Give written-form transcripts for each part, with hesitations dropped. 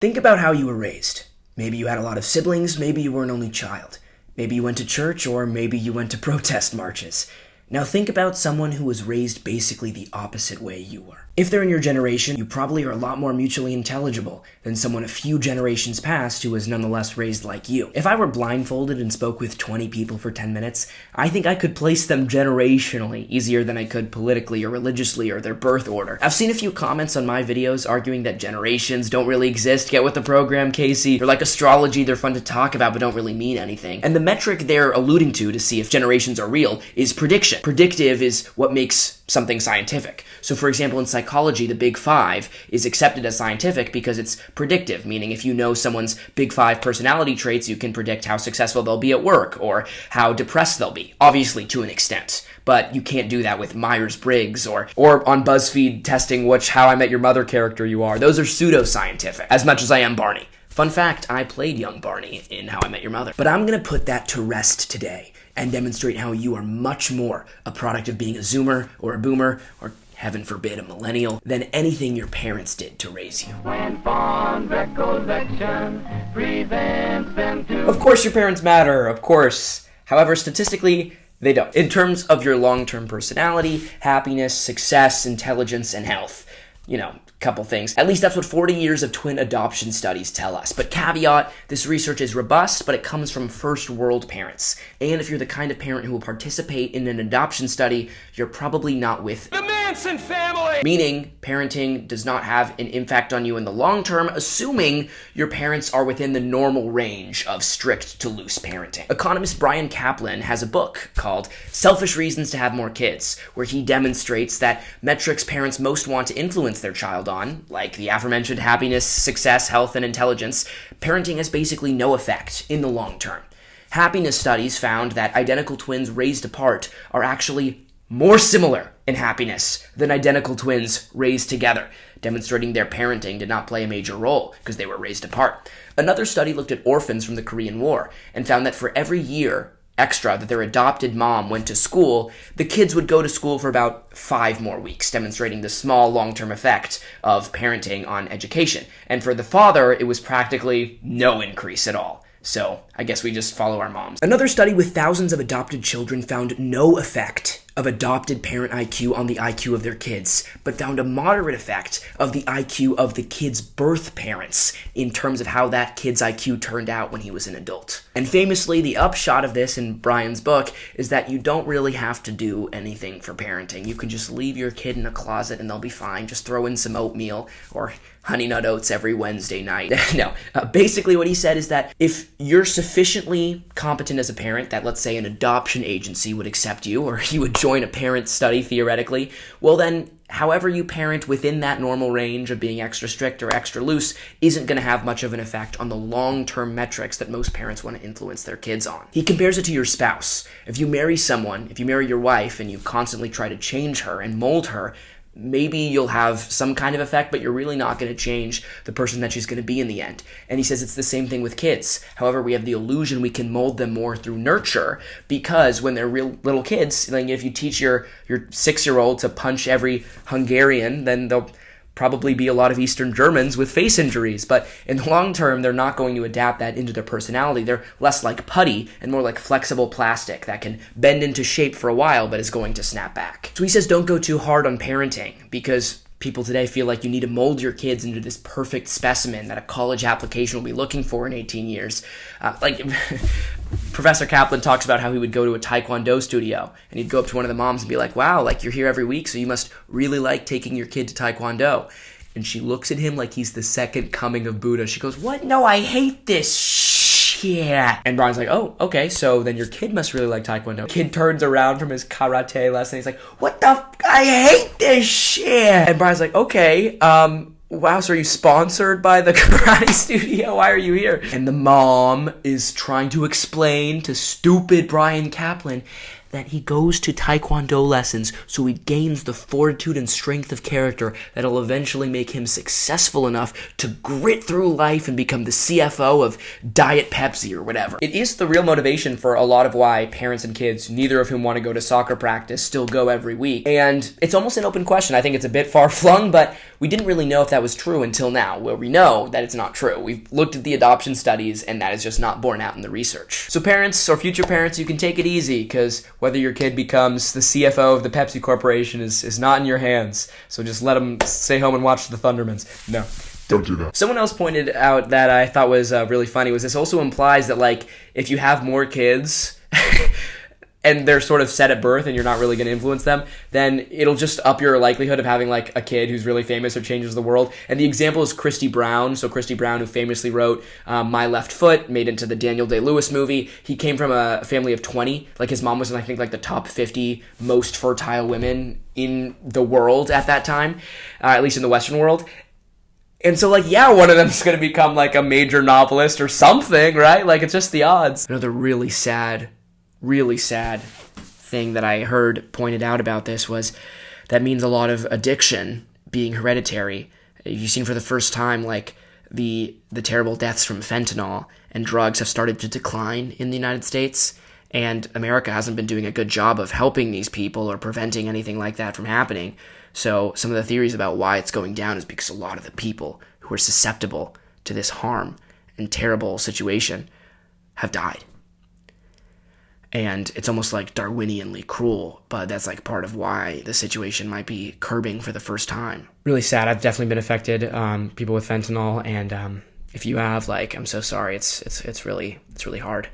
Think about how you were raised. Maybe you had a lot of siblings, maybe you were an only child. Maybe you went to church, or maybe you went to protest marches. Now think about someone who was raised basically the opposite way you were. If they're in your generation, you probably are a lot more mutually intelligible than someone a few generations past who was nonetheless raised like you. If I were blindfolded and spoke with 20 people for 10 minutes, I think I could place them generationally easier than I could politically or religiously or their birth order. I've seen a few comments on my videos arguing that generations don't really exist. Get with the program, Casey. They're like astrology, they're fun to talk about but don't really mean anything. And the metric they're alluding to see if generations are real is prediction. Predictive is what makes something scientific. So for example, in psychology, the Big Five is accepted as scientific because it's predictive, meaning if you know someone's Big Five personality traits, you can predict how successful they'll be at work or how depressed they'll be. Obviously, to an extent. But you can't do that with Myers-Briggs or on BuzzFeed testing which How I Met Your Mother character you are. Those are pseudo-scientific, as much as I am Barney. Fun fact, I played young Barney in How I Met Your Mother. But I'm gonna put that to rest today and demonstrate how you are much more a product of being a Zoomer or a Boomer or, heaven forbid, a Millennial than anything your parents did to raise you. When fond recollection prevents them to... Of course your parents matter, of course. However, statistically, they don't. In terms of your long-term personality, happiness, success, intelligence, and health. You know, couple things. At least that's what 40 years of twin adoption studies tell us. But caveat, this research is robust, but it comes from first world parents. And if you're the kind of parent who will participate in an adoption study, you're probably not with the Manson family! Meaning, parenting does not have an impact on you in the long term, assuming your parents are within the normal range of strict to loose parenting. Economist Bryan Caplan has a book called Selfish Reasons to Have More Kids, where he demonstrates that metrics parents most want to influence their child on, like the aforementioned happiness, success, health, and intelligence, parenting has basically no effect in the long term. Happiness studies found that identical twins raised apart are actually more similar in happiness than identical twins raised together, demonstrating their parenting did not play a major role because they were raised apart. Another study looked at orphans from the Korean War and found that for every year extra that their adopted mom went to school, the kids would go to school for about 5 more weeks, demonstrating the small long-term effect of parenting on education. And for the father, it was practically no increase at all. So I guess we just follow our moms. Another study with thousands of adopted children found no effect of adopted parent IQ on the IQ of their kids, but found a moderate effect of the IQ of the kid's birth parents in terms of how that kid's IQ turned out when he was an adult. And famously, the upshot of this in Brian's book is that you don't really have to do anything for parenting. You can just leave your kid in a closet and they'll be fine. Just throw in some oatmeal or Honey Nut Oats every Wednesday night. No, basically what he said is that if you're sufficiently competent as a parent that, let's say, an adoption agency would accept you, or you would join a parent study theoretically, well then, however you parent within that normal range of being extra strict or extra loose isn't going to have much of an effect on the long-term metrics that most parents want to influence their kids on. He compares it to your spouse. If you marry someone, if you marry your wife and you constantly try to change her and mold her, maybe you'll have some kind of effect, but you're really not going to change the person that she's going to be in the end. And he says it's the same thing with kids. However, we have the illusion we can mold them more through nurture because when they're real little kids, like if you teach your 6-year-old to punch every Hungarian, then they'll probably be a lot of Eastern Germans with face injuries, but in the long term, they're not going to adapt that into their personality. They're less like putty and more like flexible plastic that can bend into shape for a while, but is going to snap back. So he says don't go too hard on parenting because people today feel like you need to mold your kids into this perfect specimen that a college application will be looking for in 18 years. Professor Kaplan talks about how he would go to a Taekwondo studio and he'd go up to one of the moms and be like, wow, like you're here every week, so you must really like taking your kid to Taekwondo. And she looks at him like he's the second coming of Buddha. She goes, what? No, I hate this shit. And Brian's like, oh, okay, so then your kid must really like Taekwondo. Kid turns around from his karate lesson. He's like, what the I hate this shit. And Brian's like, okay, wow, so are you sponsored by the karate studio? Why are you here? And the mom is trying to explain to stupid Bryan Caplan that he goes to Taekwondo lessons so he gains the fortitude and strength of character that'll eventually make him successful enough to grit through life and become the CFO of Diet Pepsi or whatever. It is the real motivation for a lot of why parents and kids, neither of whom want to go to soccer practice, still go every week. And it's almost an open question. I think it's a bit far-flung, but We didn't really know if that was true until now, where we know that it's not true. We've looked at the adoption studies, and that is just not borne out in the research. So parents or future parents, you can take it easy, because whether your kid becomes the CFO of the Pepsi Corporation is not in your hands. So just let them stay home and watch the Thundermans. No. Don't do that. Someone else pointed out that I thought was really funny was this also implies that, like, if you have more kids and they're sort of set at birth and you're not really going to influence them, then it'll just up your likelihood of having, like, a kid who's really famous or changes the world. And the example is Christy Brown. So Christy Brown, who famously wrote My Left Foot, made into the Daniel Day-Lewis movie. He came from a family of 20. Like, his mom was in, I think, like, the top 50 most fertile women in the world at that time, at least in the Western world. And so, like, yeah, one of them's going to become, like, a major novelist or something, right? Like, it's just the odds. Another really sad thing that I heard pointed out about this was that means a lot of addiction being hereditary. You've seen for the first time, like, the terrible deaths from fentanyl and drugs have started to decline in the United States. And America hasn't been doing a good job of helping these people or preventing anything like that from happening. So some of the theories about why it's going down is because a lot of the people who are susceptible to this harm and terrible situation have died. And it's almost like Darwinianly cruel, but that's like part of why the situation might be curbing for the first time. Really sad. I've definitely been affected, people with fentanyl, and if you have, like, I'm so sorry. It's really hard.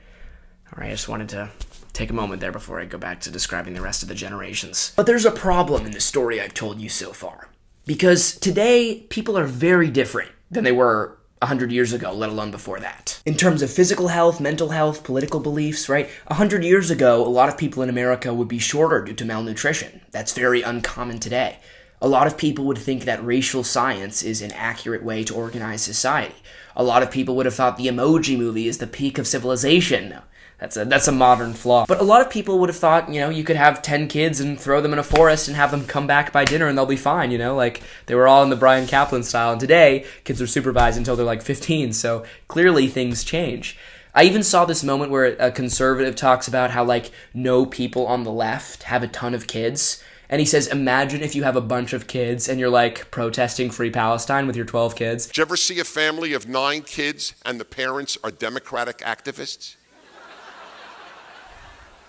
All right, I just wanted to take a moment there before I go back to describing the rest of the generations. But there's a problem in the story I've told you so far. Because today, people are very different than they were 100 years ago, let alone before that. In terms of physical health, mental health, political beliefs, right? 100 years ago, a lot of people in America would be shorter due to malnutrition. That's very uncommon today. A lot of people would think that racial science is an accurate way to organize society. A lot of people would have thought the Emoji Movie is the peak of civilization. That's a modern flaw. But a lot of people would have thought, you could have 10 kids and throw them in a forest and have them come back by dinner and they'll be fine, like they were all in the Bryan Caplan style. And today, kids are supervised until they're like 15, so clearly things change. I even saw this moment where a conservative talks about how, like, no people on the left have a ton of kids. And he says, imagine if you have a bunch of kids and you're, like, protesting Free Palestine with your 12 kids. Did you ever see a family of 9 kids and the parents are Democratic activists?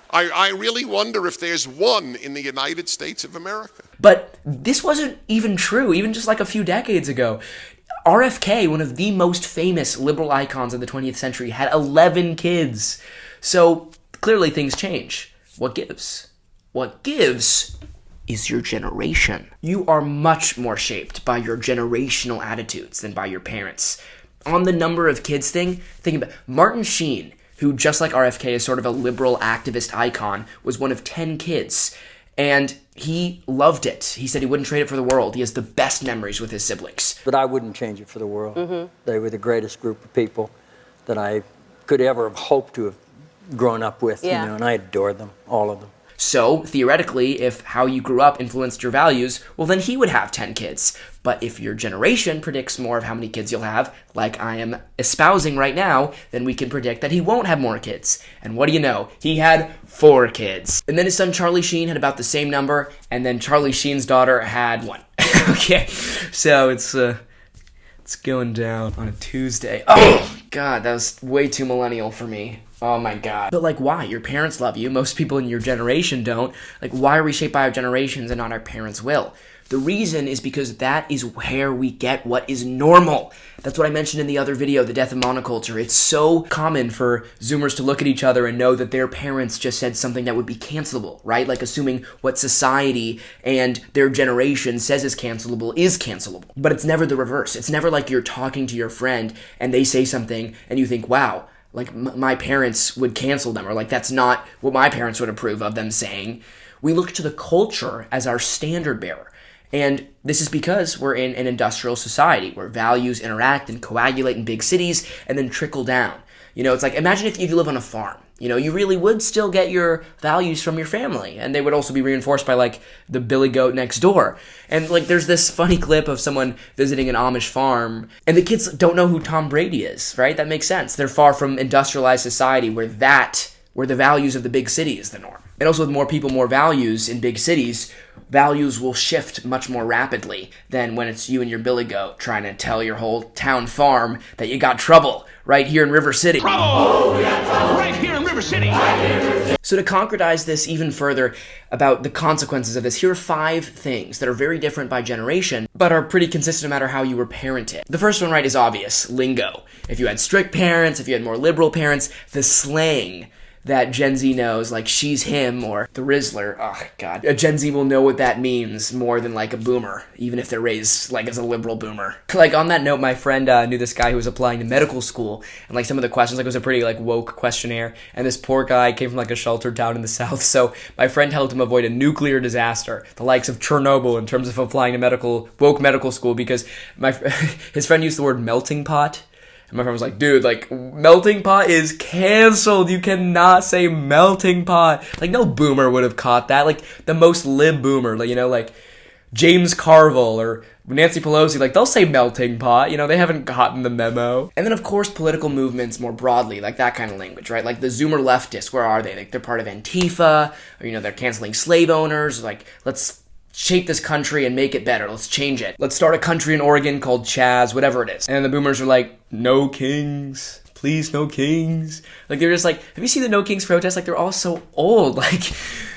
I really wonder if there's one in the United States of America. But this wasn't even true, even just like a few decades ago. RFK, one of the most famous liberal icons of the 20th century, had 11 kids. So clearly things change. What gives? What gives is your generation. You are much more shaped by your generational attitudes than by your parents. On the number of kids thing, think about Martin Sheen, who, just like RFK, is sort of a liberal activist icon, was one of 10 kids. And he loved it. He said he wouldn't trade it for the world. He has the best memories with his siblings. But I wouldn't change it for the world. Mm-hmm. They were the greatest group of people that I could ever have hoped to have grown up with, and I adored them, all of them. So, theoretically, if how you grew up influenced your values, well, then he would have 10 kids. But if your generation predicts more of how many kids you'll have, like I am espousing right now, then we can predict that he won't have more kids. And what do you know? He had 4 kids. And then his son Charlie Sheen had about the same number, and then Charlie Sheen's daughter had 1. Okay, so it's going down on a Tuesday. Oh, God, that was way too millennial for me. Oh my God. But, like, why? Your parents love you. Most people in your generation don't. Like, why are we shaped by our generations and not our parents' will? The reason is because that is where we get what is normal. That's what I mentioned in the other video, the death of monoculture. It's so common for Zoomers to look at each other and know that their parents just said something that would be cancelable, right? Like assuming what society and their generation says is cancelable is cancelable. But it's never the reverse. It's never like you're talking to your friend and they say something and you think, wow, like my parents would cancel them, or like that's not what my parents would approve of them saying. We look to the culture as our standard bearer. And this is because we're in an industrial society where values interact and coagulate in big cities and then trickle down. It's like, imagine if you live on a farm. You really would still get your values from your family, and they would also be reinforced by, like, the billy goat next door. And, like, there's this funny clip of someone visiting an Amish farm, and the kids don't know who Tom Brady is, right? That makes sense. They're far from industrialized society where the values of the big city is the norm. And also with more people, more values in big cities, values will shift much more rapidly than when it's you and your billy goat trying to tell your whole town farm that you got trouble right here in River City. Trouble! Right here in River City. So to concretize this even further about the consequences of this, here are 5 things that are very different by generation, but are pretty consistent no matter how you were parented. The first one, right, is obvious: lingo. If you had strict parents, if you had more liberal parents, the slang that Gen Z knows, like she's him or the Rizzler, oh god. A Gen Z will know what that means more than like a boomer, even if they're raised like as a liberal boomer. Like on that note, my friend knew this guy who was applying to medical school, and like some of the questions, like it was a pretty like woke questionnaire, and this poor guy came from like a sheltered town in the south, so my friend helped him avoid a nuclear disaster, the likes of Chernobyl, in terms of applying to woke medical school, because his friend used the word melting pot. And my friend was like, dude, like, melting pot is canceled. You cannot say melting pot. Like, no boomer would have caught that. Like, the most lib boomer, like, you know, like James Carville or Nancy Pelosi, like, they'll say melting pot. You know, they haven't gotten the memo. And then, of course, political movements more broadly, like that kind of language, right? Like the Zoomer leftists, where are they? Like, they're part of Antifa, or, you know, they're canceling slave owners. Like, let's shape this country and make it better. Let's change it. Let's start a country in Oregon called Chaz, whatever it is. And the boomers are like, no kings. Please, no kings. Like, they're just like, have you seen the No Kings protests? Like, they're all so old. Like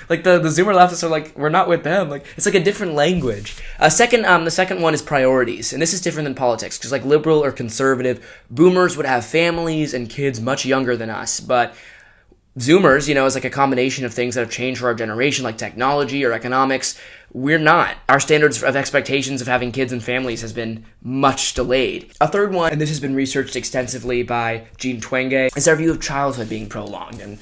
the Zoomer leftists are like, we're not with them. Like, it's like a different language. The second one is priorities. And this is different than politics, because like liberal or conservative, boomers would have families and kids much younger than us. But Zoomers, you know, is like a combination of things that have changed for our generation, like technology or economics. We're not. Our standards of expectations of having kids and families has been much delayed. A third one, and this has been researched extensively by Jean Twenge, is our view of childhood being prolonged, and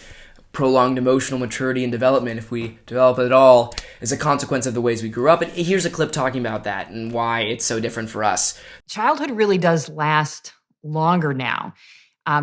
prolonged emotional maturity and development, if we develop it at all, is a consequence of the ways we grew up. And here's a clip talking about that and why it's so different for us. Childhood really does last longer now.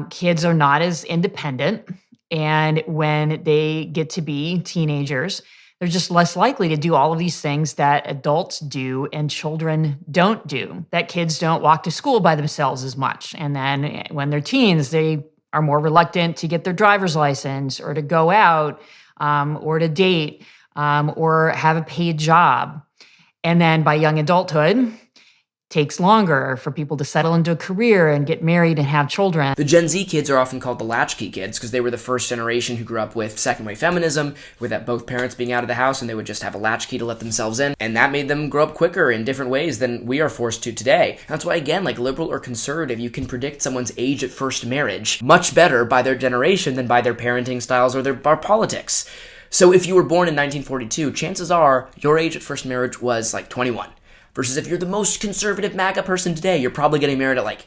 Kids are not as independent. And when they get to be teenagers, they're just less likely to do all of these things that adults do and children don't do, that kids don't walk to school by themselves as much. And then when they're teens, they are more reluctant to get their driver's license or to go out or to date or have a paid job. And then by young adulthood, takes longer for people to settle into a career and get married and have children. The Gen Z kids are often called the latchkey kids because they were the first generation who grew up with second-wave feminism, with that both parents being out of the house and they would just have a latchkey to let themselves in. And that made them grow up quicker in different ways than we are forced to today. That's why, again, like liberal or conservative, you can predict someone's age at first marriage much better by their generation than by their parenting styles or their politics. So if you were born in 1942, chances are your age at first marriage was like 21. Versus if you're the most conservative MAGA person today, you're probably getting married at like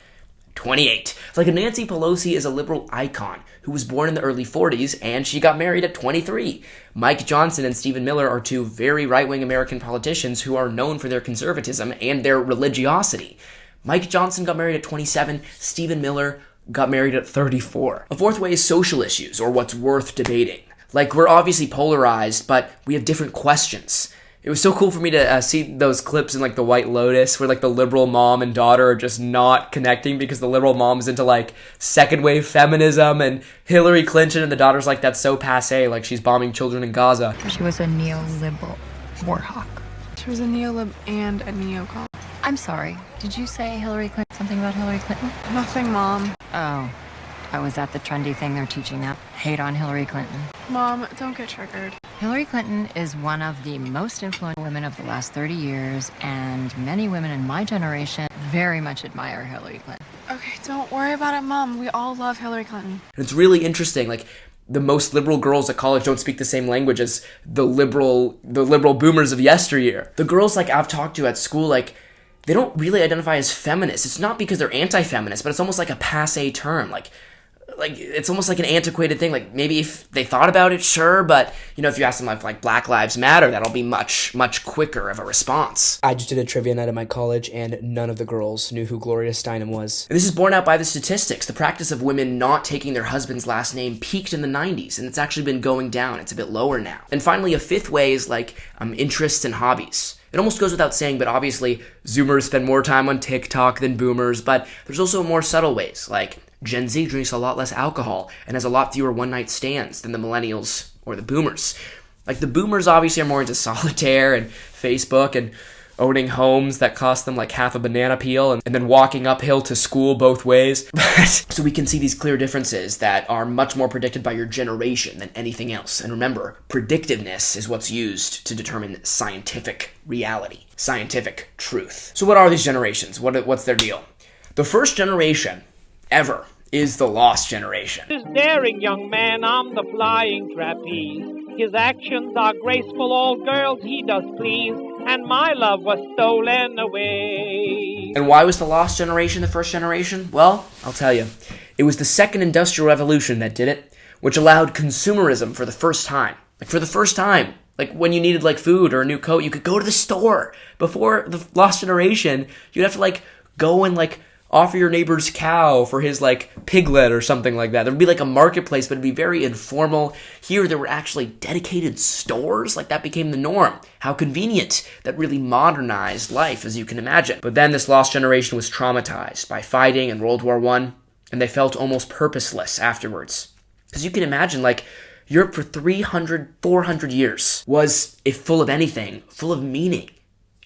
28. Like Nancy Pelosi is a liberal icon who was born in the early 40s and she got married at 23. Mike Johnson and Stephen Miller are two very right-wing American politicians who are known for their conservatism and their religiosity. Mike Johnson got married at 27. Stephen Miller got married at 34. A fourth way is social issues, or what's worth debating. Like, we're obviously polarized, but we have different questions. It was so cool for me to see those clips in, like, The White Lotus, where, like, the liberal mom and daughter are just not connecting because the liberal mom is into, like, second-wave feminism, and Hillary Clinton, and the daughter's like, that's so passé, like, she's bombing children in Gaza. She was a neoliberal war hawk. She was a neolib and a neocon. I'm sorry, did you say Hillary Clinton? Something about Hillary Clinton? Nothing, Mom. Oh, was that the trendy thing they're teaching now? Hate on Hillary Clinton. Mom, don't get triggered. Hillary Clinton is one of the most influential women of the last 30 years, and many women in my generation very much admire Hillary Clinton. Okay, don't worry about it, Mom. We all love Hillary Clinton. It's really interesting, like, the most liberal girls at college don't speak the same language as the liberal boomers of yesteryear. The girls, like, I've talked to at school, like, they don't really identify as feminists. It's not because they're anti-feminist, but it's almost like a passé term, like it's almost like an antiquated thing. Like, maybe if they thought about it, sure, but, you know, if you ask them like Black Lives Matter, that'll be much, much quicker of a response. I just did a trivia night at my college, and none of the girls knew who Gloria Steinem was. And this is borne out by the statistics. The practice of women not taking their husband's last name peaked in the 90s, and it's actually been going down. It's a bit lower now. And finally, a fifth way is, like, interests and hobbies. It almost goes without saying, but obviously, Zoomers spend more time on TikTok than Boomers, but there's also more subtle ways, like Gen Z drinks a lot less alcohol and has a lot fewer one-night stands than the Millennials or the Boomers. Like, the boomers obviously are more into solitaire and Facebook and owning homes that cost them like half a banana peel and then walking uphill to school both ways. So we can see these clear differences that are much more predicted by your generation than anything else. And remember, predictiveness is what's used to determine scientific reality, scientific truth. So what are these generations? What's their deal? The first generation ever is the lost generation. This daring young man on the flying trapeze, his actions are graceful, all girls he does please, and my love was stolen away. And why was the lost generation the first generation? Well, I'll tell you. It was the second industrial revolution that did it, which allowed consumerism for the first time. Like, for the first time. Like, when you needed, like, food or a new coat, you could go to the store. Before the lost generation, you'd have to, like, go and, like, offer your neighbor's cow for his, like, piglet or something like that. There would be, like, a marketplace, but it'd be very informal. Here, there were actually dedicated stores. Like, that became the norm. How convenient. That really modernized life, as you can imagine. But then this lost generation was traumatized by fighting in World War I, and they felt almost purposeless afterwards. Because you can imagine, like, Europe for 300, 400 years was, if full of anything, full of meaning.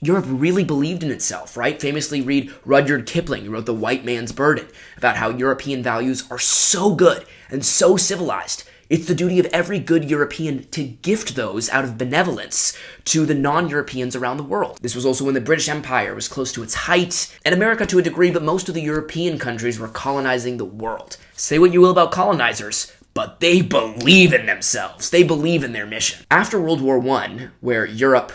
Europe really believed in itself, right? Famously read Rudyard Kipling, who wrote The White Man's Burden, about how European values are so good and so civilized. It's the duty of every good European to gift those out of benevolence to the non-Europeans around the world. This was also when the British Empire was close to its height, and America to a degree, but most of the European countries were colonizing the world. Say what you will about colonizers, but they believe in themselves. They believe in their mission. After World War I, where Europe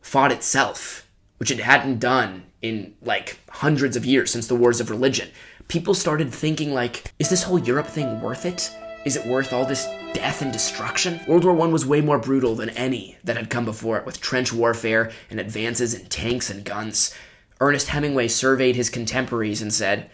fought itself, which it hadn't done in, like, hundreds of years since the wars of religion, people started thinking, like, is this whole Europe thing worth it? Is it worth all this death and destruction? World War I was way more brutal than any that had come before it, with trench warfare and advances in tanks and guns. Ernest Hemingway surveyed his contemporaries and said,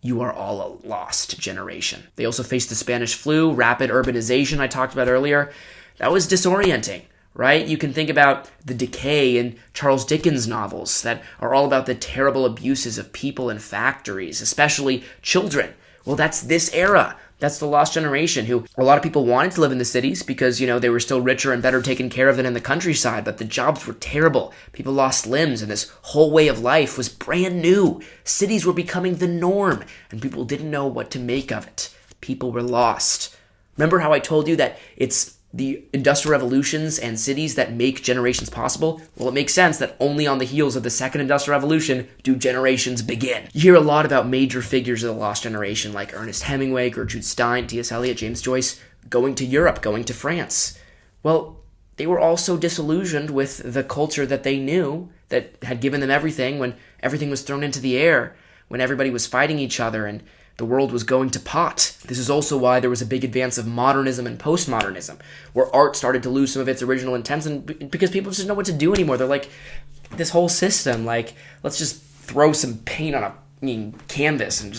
"You are all a lost generation." They also faced the Spanish flu, rapid urbanization I talked about earlier. That was disorienting. Right? You can think about the decay in Charles Dickens' novels that are all about the terrible abuses of people in factories, especially children. Well, that's this era. That's the lost generation, who a lot of people wanted to live in the cities because, you know, they were still richer and better taken care of than in the countryside, but the jobs were terrible. People lost limbs, and this whole way of life was brand new. Cities were becoming the norm, and people didn't know what to make of it. People were lost. Remember how I told you that it's the industrial revolutions and cities that make generations possible? Well, it makes sense that only on the heels of the second industrial revolution do generations begin. You hear a lot about major figures of the lost generation like Ernest Hemingway, Gertrude Stein, T.S. Eliot, James Joyce, going to Europe, going to France. Well, they were also disillusioned with the culture that they knew, that had given them everything when everything was thrown into the air, when everybody was fighting each other and the world was going to pot. This is also why there was a big advance of modernism and postmodernism, where art started to lose some of its original intents, and because people just didn't know what to do anymore. They're like, this whole system, like, let's just throw some paint on a canvas and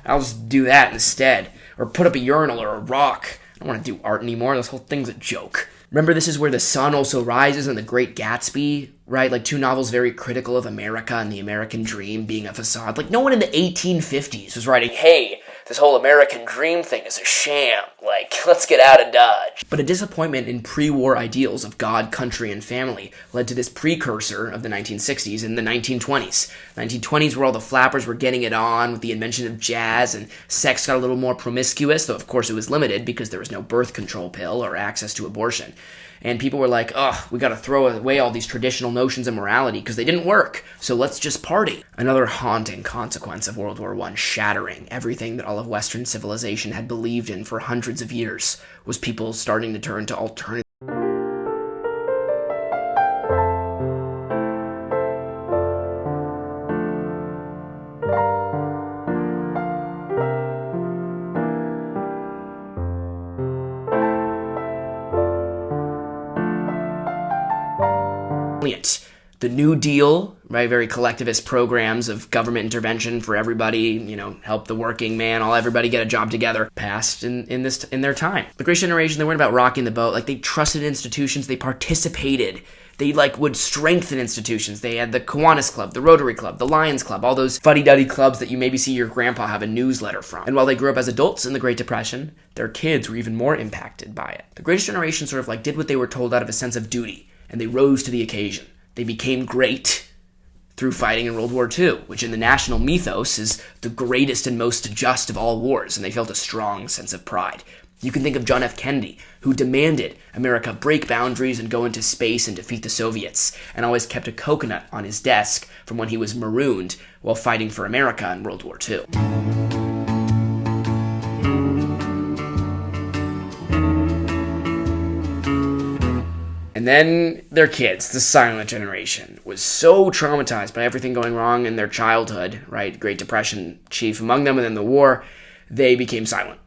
I'll just do that instead. Or put up a urinal or a rock. I don't want to do art anymore. This whole thing's a joke. Remember, this is where The Sun also rises and The Great Gatsby, right? Like, two novels very critical of America and the American dream being a facade. Like, no one in the 1850s was writing, hey, this whole American dream thing is a sham. Like, let's get out of Dodge. But a disappointment in pre-war ideals of God, country, and family led to this precursor of the 1960s in the 1920s. 1920s where all the flappers were getting it on with the invention of jazz, and sex got a little more promiscuous, though of course it was limited because there was no birth control pill or access to abortion. And people were like, we gotta throw away all these traditional notions of morality because they didn't work, so let's just party. Another haunting consequence of World War I shattering everything that all of Western civilization had believed in for hundreds of years was people starting to turn to alternative. The New Deal, right, very collectivist programs of government intervention for everybody, help the working man, everybody get a job together, passed in their time. The Great Generation, they weren't about rocking the boat. Like, they trusted institutions, they participated They would strengthen institutions. They had the Kiwanis Club, the Rotary Club, the Lions Club, all those fuddy-duddy clubs that you maybe see your grandpa have a newsletter from. And while they grew up as adults in the Great Depression, their kids were even more impacted by it. The Greatest Generation sort of did what they were told out of a sense of duty, and they rose to the occasion. They became great through fighting in World War II, which in the national mythos is the greatest and most just of all wars, and they felt a strong sense of pride. You can think of John F. Kennedy, who demanded America break boundaries and go into space and defeat the Soviets, and always kept a coconut on his desk from when he was marooned while fighting for America in World War II. And then their kids, the silent generation, was so traumatized by everything going wrong in their childhood, right? Great Depression chief among them, and then the war, they became silent,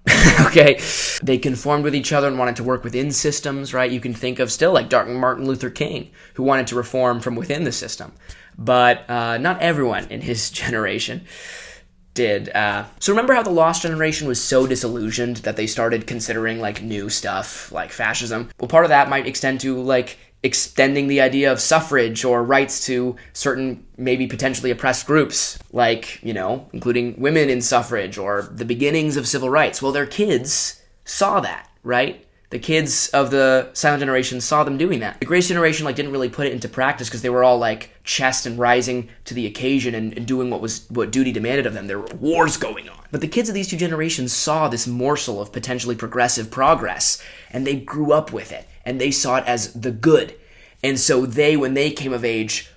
okay? They conformed with each other and wanted to work within systems, right? You can think of still Martin Luther King, who wanted to reform from within the system. But not everyone in his generation did. So remember how the lost generation was so disillusioned that they started considering new stuff like fascism? Well, part of that might extend to extending the idea of suffrage or rights to certain maybe potentially oppressed groups, including women in suffrage or the beginnings of civil rights. Well, their kids saw that, right? The kids of the silent generation saw them doing that. The Greatest Generation didn't really put it into practice because they were all chest and rising to the occasion and doing what duty demanded of them. There were wars going on. But the kids of these two generations saw this morsel of potentially progressive progress, and they grew up with it, and they saw it as the good. And so they, when they came of age,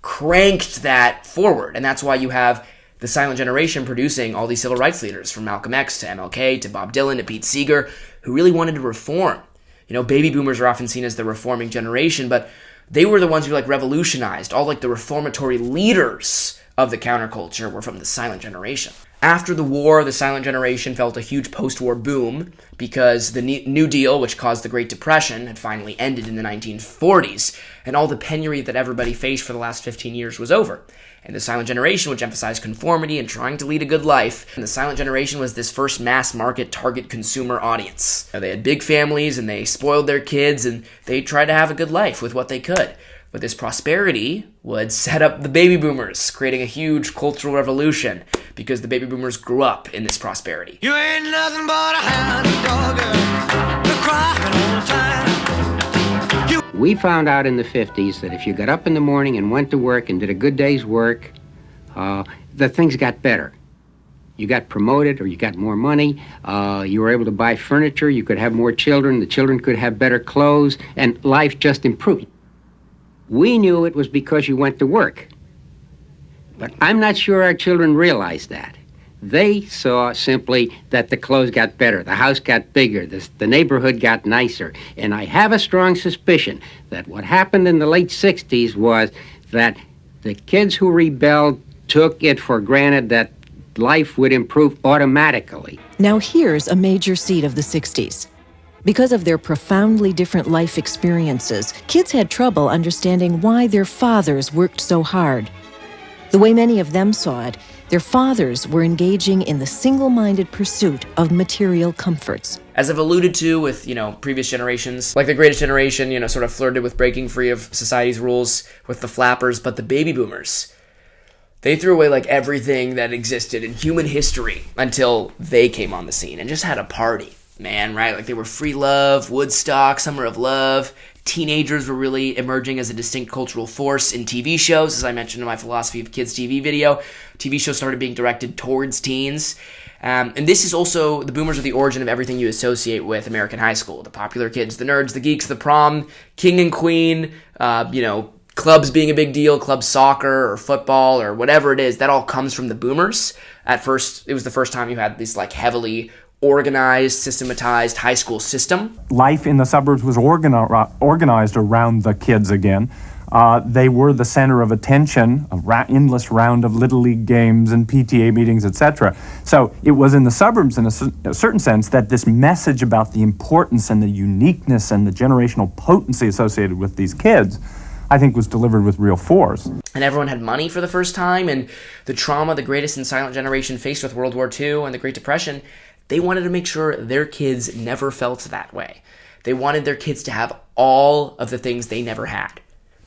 cranked that forward. And that's why you have the silent generation producing all these civil rights leaders, from Malcolm X to MLK to Bob Dylan to Pete Seeger, who really wanted to reform. Baby boomers are often seen as the reforming generation, but they were the ones who revolutionized. All the reformatory leaders of the counterculture were from the silent generation. After the war, the silent generation felt a huge post-war boom because the New Deal, which caused the Great Depression, had finally ended in the 1940s, and all the penury that everybody faced for the last 15 years was over. And the silent generation, which emphasized conformity and trying to lead a good life, and the silent generation was this first mass market target consumer audience. They had big families and they spoiled their kids and they tried to have a good life with what they could. But this prosperity would set up the baby boomers, creating a huge cultural revolution because the baby boomers grew up in this prosperity. You ain't nothing but a hound dog, you're crying all the time. We found out in the 50s that if you got up in the morning and went to work and did a good day's work, the things got better. You got promoted or you got more money, you were able to buy furniture, you could have more children, the children could have better clothes, and life just improved. We knew it was because you went to work. But I'm not sure our children realized that. They saw simply that the clothes got better, the house got bigger, the neighborhood got nicer. And I have a strong suspicion that what happened in the late 60s was that the kids who rebelled took it for granted that life would improve automatically. Now here's a major seed of the 60s. Because of their profoundly different life experiences, kids had trouble understanding why their fathers worked so hard. The way many of them saw it, their fathers were engaging in the single-minded pursuit of material comforts. As I've alluded to with, previous generations, the Greatest Generation, sort of flirted with breaking free of society's rules with the flappers, but the baby boomers, they threw away everything that existed in human history until they came on the scene and just had a party, man, right? They were free love, Woodstock, Summer of Love. Teenagers were really emerging as a distinct cultural force in TV shows, as I mentioned in my Philosophy of Kids TV video. TV shows started being directed towards teens. And this is also, the boomers are the origin of everything you associate with American high school. The popular kids, the nerds, the geeks, the prom, king and queen, clubs being a big deal, club soccer or football or whatever it is, that all comes from the boomers. At first, it was the first time you had this heavily organized, systematized high school system. Life in the suburbs was organized around the kids again. They were the center of attention, endless round of Little League games and PTA meetings, etc. So it was in the suburbs, in a certain sense, that this message about the importance and the uniqueness and the generational potency associated with these kids, I think, was delivered with real force. And everyone had money for the first time, and the trauma the Greatest and Silent Generation faced with World War II and the Great Depression, they wanted to make sure their kids never felt that way. They wanted their kids to have all of the things they never had.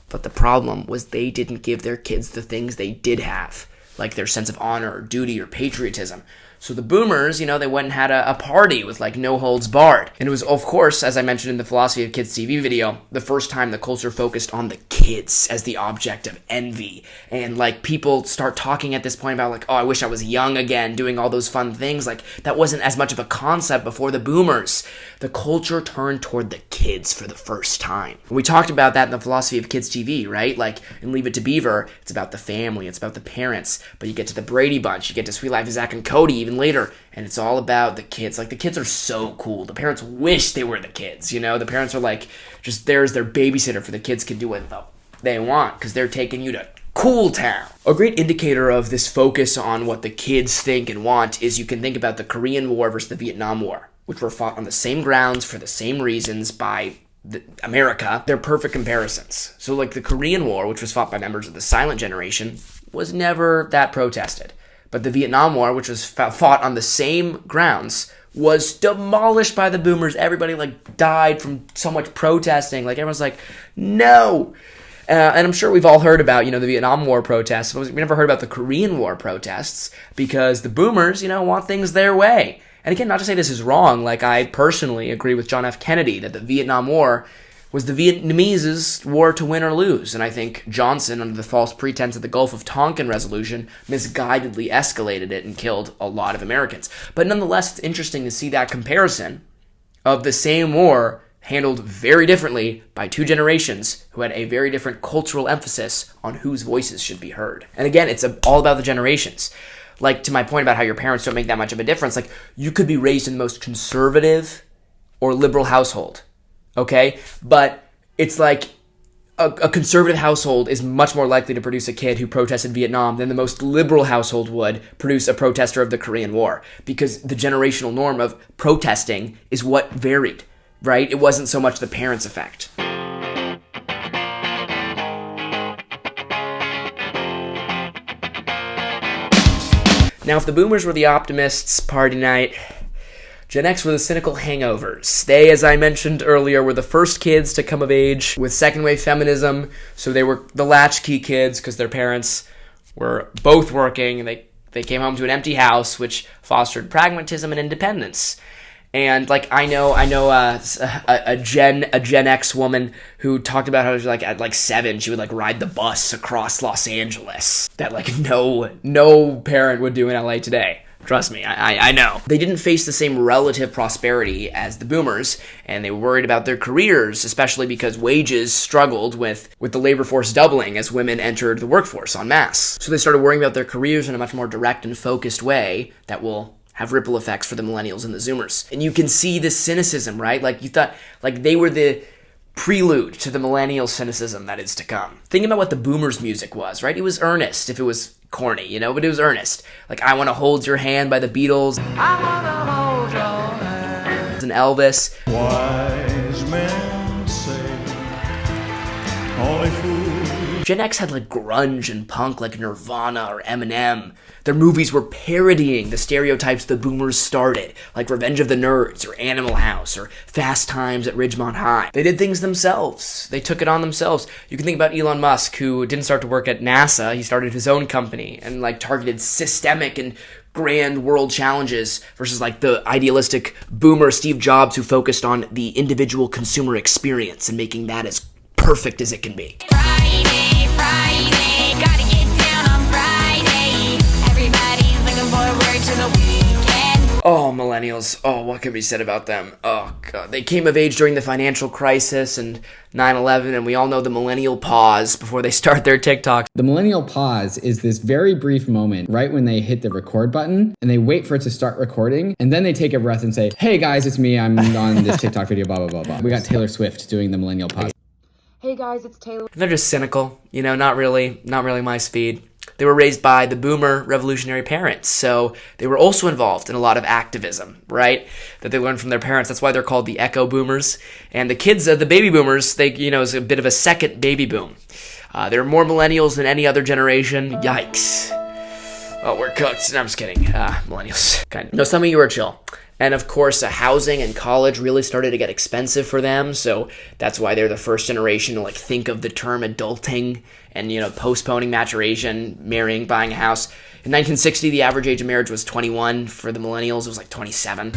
But the problem was they didn't give their kids the things they did have, like their sense of honor or duty or patriotism. So the boomers, they went and had a party with like no holds barred. And it was, of course, as I mentioned in the Philosophy of Kids TV video, the first time the culture focused on the kids as the object of envy. And like people start talking at this point about like, oh, I wish I was young again, doing all those fun things. Like that wasn't as much of a concept before the boomers. The culture turned toward the kids for the first time. And we talked about that in the Philosophy of Kids TV, right? Like in Leave It to Beaver, it's about the family, it's about the parents. But you get to the Brady Bunch, you get to Sweet Life of Zack and Cody even later, and it's all about the kids. Like the kids are so cool. The parents wish they were the kids, The parents are like, just there's their babysitter for the kids can do what they want because they're taking you to Cool Town. A great indicator of this focus on what the kids think and want is you can think about the Korean War versus the Vietnam War, which were fought on the same grounds for the same reasons by America. They're perfect comparisons. So like the Korean War, which was fought by members of the silent generation, was never that protested. But the Vietnam War, which was fought on the same grounds, was demolished by the boomers. Everybody like died from so much protesting. Like everyone's like, no. And I'm sure we've all heard about, the Vietnam War protests. We never heard about the Korean War protests because the boomers, want things their way. And again, not to say this is wrong. Like I personally agree with John F. Kennedy that the Vietnam War was the Vietnamese's war to win or lose. And I think Johnson, under the false pretense of the Gulf of Tonkin resolution, misguidedly escalated it and killed a lot of Americans. But nonetheless, it's interesting to see that comparison of the same war handled very differently by two generations who had a very different cultural emphasis on whose voices should be heard. And again, it's all about the generations. Like, to my point about how your parents don't make that much of a difference, like, you could be raised in the most conservative or liberal household. Okay, but it's like a conservative household is much more likely to produce a kid who protested Vietnam than the most liberal household would produce a protester of the Korean War, because the generational norm of protesting is what varied, right? It wasn't so much the parents' effect. Now, if the boomers were the optimists, party night, Gen X were the cynical hangovers. They, as I mentioned earlier, were the first kids to come of age with second-wave feminism, so they were the latchkey kids because their parents were both working, and they came home to an empty house, which fostered pragmatism and independence. And like I know a Gen X woman who talked about how like at 7 she would like ride the bus across Los Angeles. That like no parent would do in LA today. Trust me, I know. They didn't face the same relative prosperity as the boomers, and they were worried about their careers, especially because wages struggled with the labor force doubling as women entered the workforce en masse. So they started worrying about their careers in a much more direct and focused way that will have ripple effects for the millennials and the zoomers. And you can see this cynicism, right? Like you thought, like they were the prelude to the millennial cynicism that is to come. Think about what the boomers' music was, right? It was earnest if it was corny, but it was earnest. Like I Want to Hold Your Hand by the Beatles. I wanna hold your hand. And Elvis. Wise men say only fools. Gen X had like grunge and punk like Nirvana or Eminem. Their movies were parodying the stereotypes the boomers started, like Revenge of the Nerds or Animal House or Fast Times at Ridgemont High. They did things themselves. They took it on themselves. You can think about Elon Musk, who didn't start to work at NASA. He started his own company and like targeted systemic and grand world challenges versus like the idealistic boomer Steve Jobs, who focused on the individual consumer experience and making that as perfect as it can be. Friday, gotta get down on Friday. Everybody's looking forward to the weekend. Oh, millennials. Oh, what can be said about them? Oh, God. They came of age during the financial crisis and 9/11, and we all know the millennial pause before they start their TikToks. The millennial pause is this very brief moment right when they hit the record button, and they wait for it to start recording, and then they take a breath and say, hey guys, it's me, I'm on this TikTok video, blah, blah, blah, blah. We got Taylor Swift doing the millennial pause. Hey guys, it's Taylor. They're just cynical, not really my speed. They were raised by the boomer revolutionary parents, so they were also involved in a lot of activism, right? That they learned from their parents. That's why they're called the echo boomers. And the kids, the baby boomers, they, is a bit of a second baby boom. There are more millennials than any other generation. Yikes. Oh, we're cooked. No, I'm just kidding. Millennials. Kind of. No, some of you are chill. And of course, housing and college really started to get expensive for them, so that's why they're the first generation to like think of the term adulting and, you know, postponing maturation, marrying, buying a house. In 1960, the average age of marriage was 21. For the millennials, it was like 27.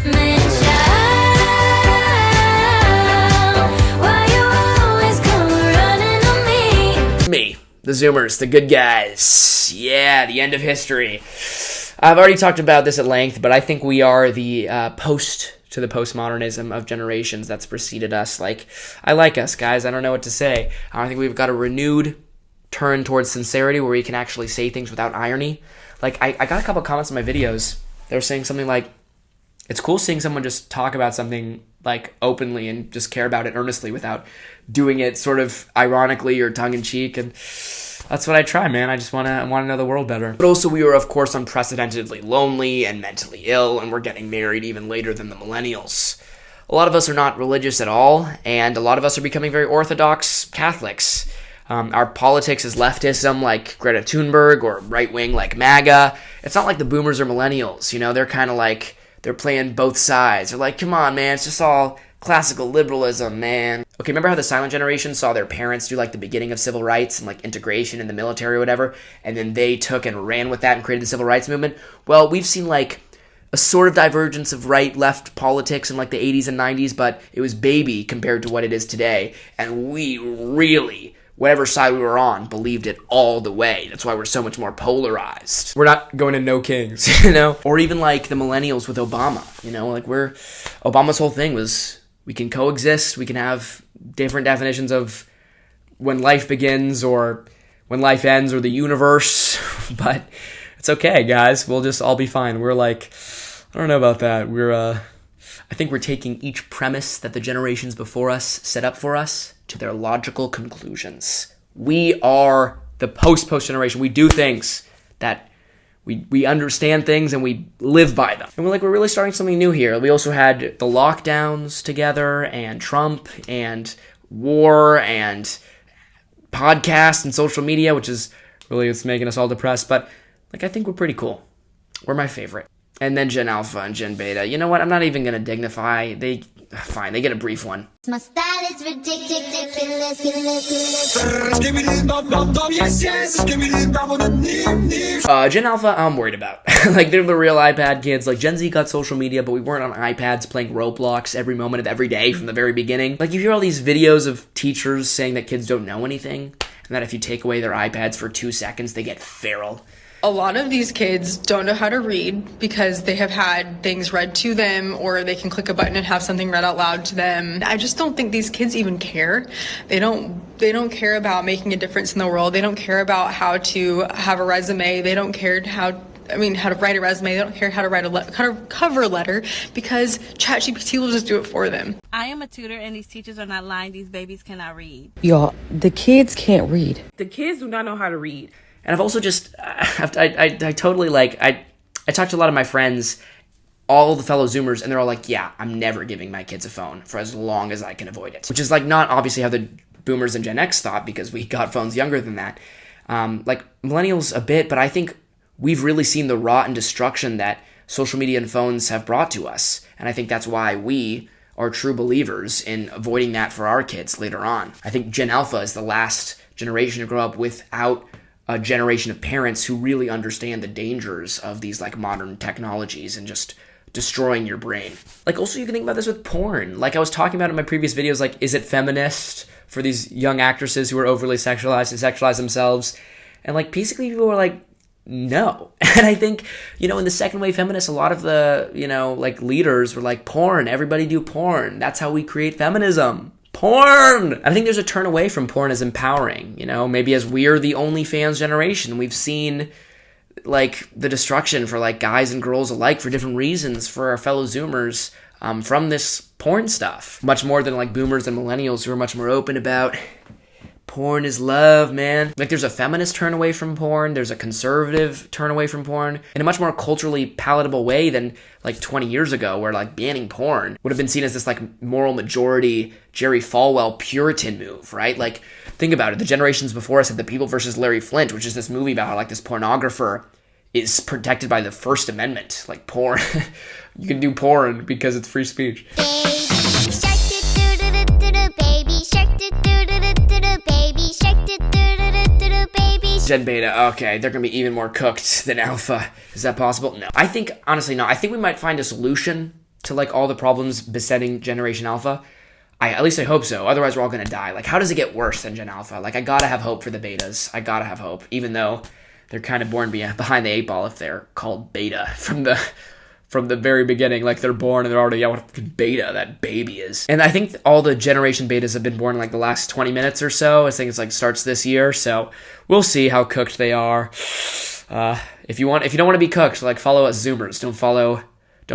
Me, the Zoomers, the good guys. Yeah, the end of history. I've already talked about this at length, but I think we are the post to the postmodernism of generations that's preceded us. Like, I like us, guys. I don't know what to say. I think we've got a renewed turn towards sincerity where we can actually say things without irony. Like, I got a couple comments on my videos. They were saying something like, it's cool seeing someone just talk about something like openly and just care about it earnestly without doing it sort of ironically or tongue-in-cheek, and that's what I try, man. I just want to know the world better. But also, we were, of course, unprecedentedly lonely and mentally ill, and we're getting married even later than the millennials. A lot of us are not religious at all, and a lot of us are becoming very orthodox Catholics. Our politics is leftism like Greta Thunberg or right-wing like MAGA. It's not like the boomers or millennials, you know? They're kind of like, they're playing both sides. They're like, come on, man, it's just all classical liberalism, man. Okay, remember how the silent generation saw their parents do like the beginning of civil rights and like integration in the military or whatever, and then they took and ran with that and created the civil rights movement? Well, we've seen like a sort of divergence of right-left politics in like the 80s and 90s, but it was baby compared to what it is today, and we really, whatever side we were on, believed it all the way. That's why we're so much more polarized. We're not going to no kings, you know? Or even like the millennials with Obama, you know? Like Obama's whole thing was, we can coexist, we can have different definitions of when life begins or when life ends or the universe, but it's okay, guys. We'll just all be fine. We're like, I don't know about that. I think we're taking each premise that the generations before us set up for us to their logical conclusions. We are the post generation. We do things that we understand things and we live by them. And we're really starting something new here. We also had the lockdowns together and Trump and war and podcasts and social media, which is really, it's making us all depressed. But like, I think we're pretty cool. We're my favorite. And then Gen Alpha and Gen Beta. You know what? I'm not even going to dignify. Fine, they get a brief one. My style is ridiculous. Gen Alpha, I'm worried about. Like, they're the real iPad kids. Like, Gen Z got social media, but we weren't on iPads playing Roblox every moment of every day from the very beginning. Like, you hear all these videos of teachers saying that kids don't know anything, and that if you take away their iPads for 2 seconds, they get feral. A lot of these kids don't know how to read because they have had things read to them, or they can click a button and have something read out loud to them. I just don't think these kids even care. They don't care about making a difference in the world. They don't care about how to have a resume. They don't care how to write a resume. They don't care how to write a cover letter because ChatGPT will just do it for them. I am a tutor, and these teachers are not lying. These babies cannot read. Y'all, the kids can't read. The kids do not know how to read. And I've also just, I totally like, I talked to a lot of my friends, all the fellow Zoomers, and they're all like, yeah, I'm never giving my kids a phone for as long as I can avoid it. Which is like not obviously how the Boomers and Gen X thought, because we got phones younger than that. Like millennials a bit, but I think we've really seen the rot and destruction that social media and phones have brought to us. And I think that's why we are true believers in avoiding that for our kids later on. I think Gen Alpha is the last generation to grow up without a generation of parents who really understand the dangers of these like modern technologies and just destroying your brain. Like, also you can think about this with porn. Like I was talking about in my previous videos, like, is it feminist for these young actresses who are overly sexualized and sexualize themselves? And like basically people were like, no. And I think, you know, in the second wave feminists, a lot of the, you know, like leaders were like, porn, everybody do porn. That's how we create feminism. Porn! I think there's a turn away from porn as empowering, you know, maybe as we're the OnlyFans generation. We've seen like the destruction for like guys and girls alike for different reasons for our fellow Zoomers from this porn stuff. Much more than like boomers and millennials who are much more open about porn is love, man. Like there's a feminist turn away from porn, there's a conservative turn away from porn in a much more culturally palatable way than like 20 years ago, where like banning porn would have been seen as this like moral majority Jerry Falwell Puritan move, right? Like think about it, the generations before us had The People versus Larry Flint, which is this movie about how like this pornographer is protected by the First Amendment, like porn. You can do porn because it's free speech. Gen Beta, okay, they're gonna be even more cooked than Alpha. Is that possible? No. I think, honestly, no. I think we might find a solution to like all the problems besetting Generation Alpha. At least I hope so. Otherwise, we're all gonna die. Like, how does it get worse than Gen Alpha? Like, I gotta have hope for the betas. I gotta have hope, even though they're kind of born behind the 8-ball if they're called beta from the very beginning. Like, they're born and they're already, what a beta that baby is. And I think all the generation betas have been born in like the last 20 minutes or so. I think it's like starts this year, so we'll see how cooked they are. If you don't want to be cooked, like, follow us Zoomers. Don't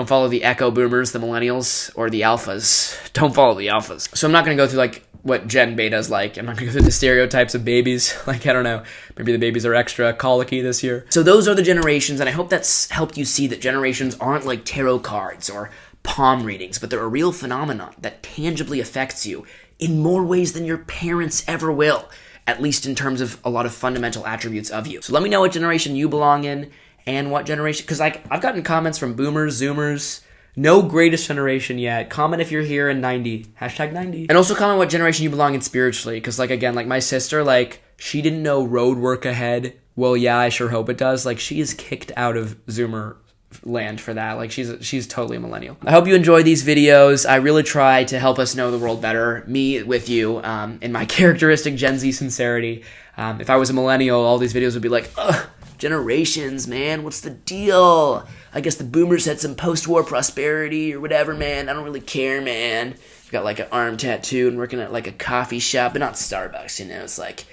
follow the Echo Boomers, the Millennials, or the Alphas. Don't follow the Alphas. So I'm not going to go through like what Gen Beta is like. I'm not going to go through the stereotypes of babies. Like, I don't know. Maybe the babies are extra colicky this year. So those are the generations, and I hope that's helped you see that generations aren't like tarot cards or palm readings, but they're a real phenomenon that tangibly affects you in more ways than your parents ever will, at least in terms of a lot of fundamental attributes of you. So let me know what generation you belong in and what generation, because like I've gotten comments from boomers, zoomers, no greatest generation yet. Comment if you're here in 90, hashtag 90. And also comment what generation you belong in spiritually, because like, again, like my sister, like she didn't know road work ahead. Well, yeah, I sure hope it does. Like, she is kicked out of zoomer land for that. Like, she's totally a millennial. I hope you enjoy these videos. I really try to help us know the world better, me with you, in my characteristic Gen Z sincerity. If I was a millennial, all these videos would be like, ugh, generations, man, what's the deal? I guess the boomers had some post-war prosperity or whatever, man. I don't really care, man. I've got like an arm tattoo and working at like a coffee shop, but not Starbucks, you know. It's like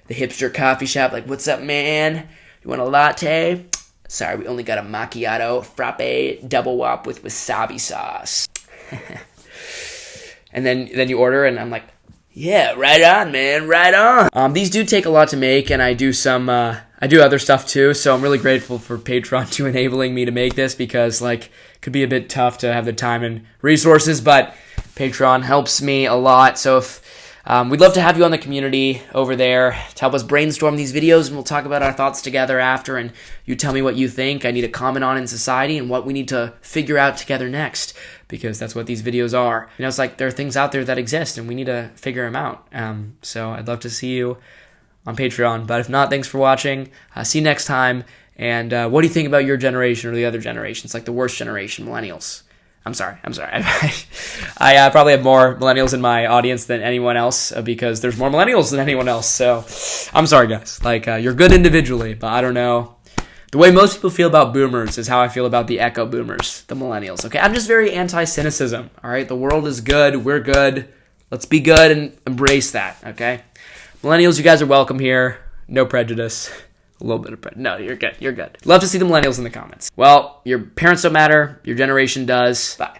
the hipster coffee shop, like, what's up, man? You want a latte? Sorry, we only got a macchiato frappe double wop with wasabi sauce. And then you order, and I'm like, yeah, right on, man, right on. These do take a lot to make, and I do other stuff too, so I'm really grateful for Patreon to enabling me to make this, because like, it could be a bit tough to have the time and resources, but Patreon helps me a lot. So if we'd love to have you on the community over there to help us brainstorm these videos, and we'll talk about our thoughts together after, and you tell me what you think I need to comment on in society and what we need to figure out together next, because that's what these videos are. You know, it's like there are things out there that exist and we need to figure them out. So I'd love to see you on Patreon, but if not, thanks for watching. See you next time. And what do you think about your generation or the other generations, like the worst generation, millennials? I'm sorry. I probably have more millennials in my audience than anyone else, because there's more millennials than anyone else. So I'm sorry, guys. Like, you're good individually, but I don't know. The way most people feel about boomers is how I feel about the echo boomers, the millennials. Okay, I'm just very anti-cynicism. All right, the world is good. We're good. Let's be good and embrace that. Okay, millennials, you guys are welcome here. No prejudice. A little bit of prejudice. No, you're good. You're good. Love to see the millennials in the comments. Well, your parents don't matter. Your generation does. Bye.